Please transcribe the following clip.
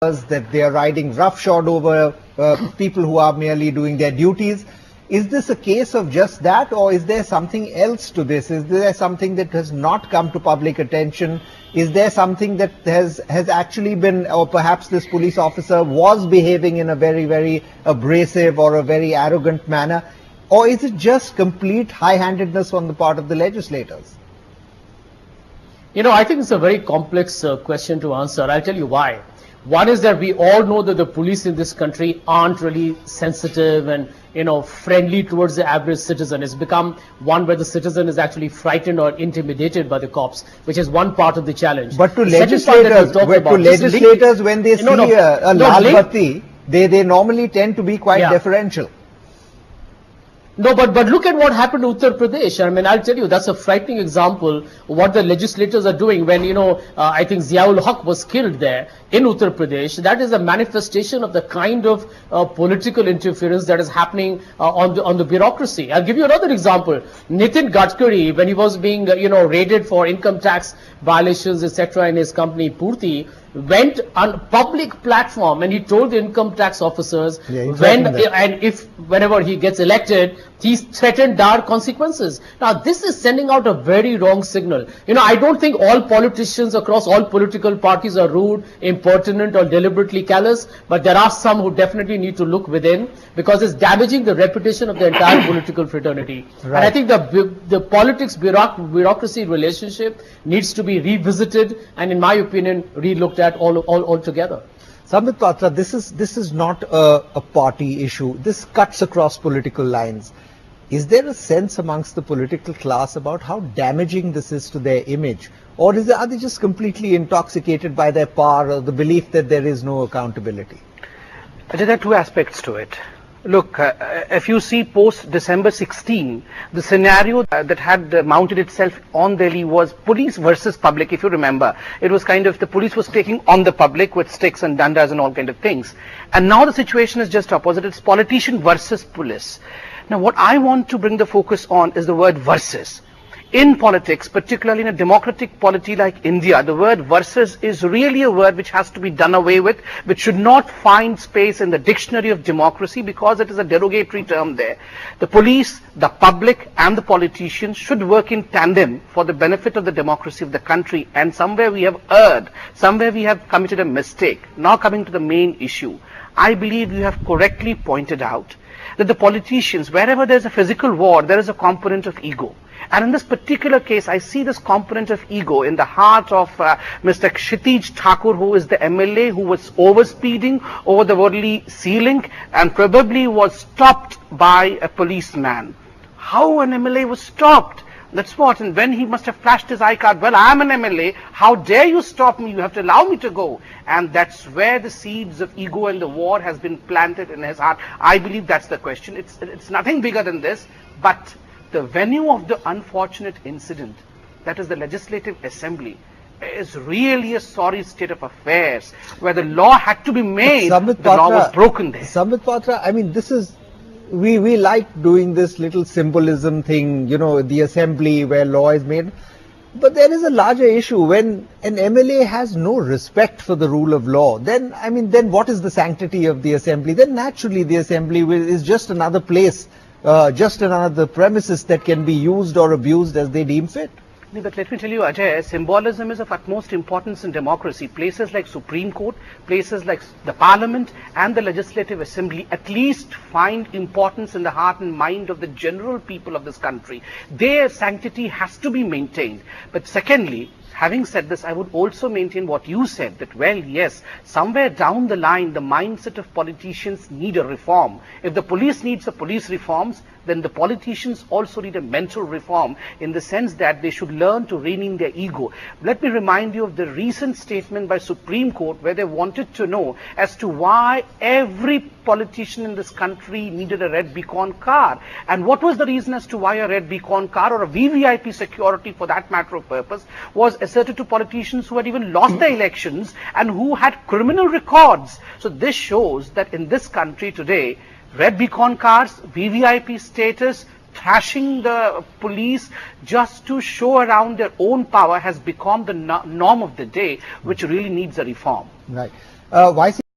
that they are riding roughshod over people who are merely doing their duties. Is this a case of just that, or is there something else to this? Is there something that has not come to public attention? Is there something that has actually been, or perhaps this police officer was behaving in a very, very abrasive or a very arrogant manner? Or is it just complete high-handedness on the part of the legislators? You know, I think it's a very complex question to answer. I'll tell you why. One is that we all know that the police in this country aren't really sensitive and, friendly towards the average citizen. It's become one where the citizen is actually frightened or intimidated by the cops, which is one part of the challenge. But to legislators, when they see a lal batti, they normally tend to be quite deferential. No, but look at what happened to Uttar Pradesh. I mean, I'll tell you, that's a frightening example of what the legislators are doing when, I think Ziaul Haq was killed there in Uttar Pradesh. That is a manifestation of the kind of political interference that is happening on the bureaucracy. I'll give you another example. Nitin Gadkari, when he was being, raided for income tax violations, etc., in his company Purti, went on public platform and he told the income tax officers whenever he gets elected, he's threatened dire consequences. Now, this is sending out a very wrong signal. I don't think all politicians across all political parties are rude, impertinent, or deliberately callous, but there are some who definitely need to look within because it's damaging the reputation of the entire political fraternity. Right. And I think the politics bureaucracy relationship needs to be revisited and, in my opinion, re-looked at altogether. Sambit, Patra, this is not a party issue. This cuts across political lines. Is there a sense amongst the political class about how damaging this is to their image? Or are they just completely intoxicated by their power or the belief that there is no accountability? There are two aspects to it. Look, if you see post-December 16, the scenario that had mounted itself on Delhi was police versus public, if you remember. It was kind of the police was taking on the public with sticks and dandas and all kind of things. And now the situation is just opposite. It's politician versus police. Now, what I want to bring the focus on is the word versus. In politics, particularly in a democratic polity like India, the word versus is really a word which has to be done away with, which should not find space in the dictionary of democracy because it is a derogatory term there. The police, the public, and the politicians should work in tandem for the benefit of the democracy of the country, and somewhere we have erred, somewhere we have committed a mistake. Now coming to the main issue, I believe you have correctly pointed out that the politicians, wherever there's a physical war, there is a component of ego. And in this particular case, I see this component of ego in the heart of Mr. Kshitij Thakur, who is the MLA who was overspeeding over the Worli ceiling and probably was stopped by a policeman. How an MLA was stopped? That's what. And when he must have flashed his iCard, well, I'm an MLA. How dare you stop me? You have to allow me to go. And that's where the seeds of ego and the war has been planted in his heart. I believe that's the question. It's nothing bigger than this, but the venue of the unfortunate incident, that is the Legislative Assembly, is really a sorry state of affairs where the law had to be made, the law was broken there. Sambit Patra, I mean, this is, we like doing this little symbolism thing, the assembly where law is made. But there is a larger issue. When an MLA has no respect for the rule of law, then what is the sanctity of the assembly? Then naturally the assembly is just another place, just another premises that can be used or abused as they deem fit. But let me tell you, Ajay, symbolism is of utmost importance in democracy. Places like Supreme Court, places like the Parliament and the Legislative Assembly at least find importance in the heart and mind of the general people of this country. Their sanctity has to be maintained. But secondly, having said this, I would also maintain what you said, that, well, yes, somewhere down the line, the mindset of politicians need a reform. If the police needs a police reforms, then the politicians also need a mental reform in the sense that they should learn to rein in their ego. Let me remind you of the recent statement by Supreme Court where they wanted to know as to why every politician in this country needed a red beacon car. And what was the reason as to why a red beacon car or a VVIP security for that matter of purpose was asserted to politicians who had even lost the elections and who had criminal records. So this shows that in this country today, red beacon cars, VVIP status, thrashing the police just to show around their own power has become the norm of the day, which really needs a reform. Right. Vice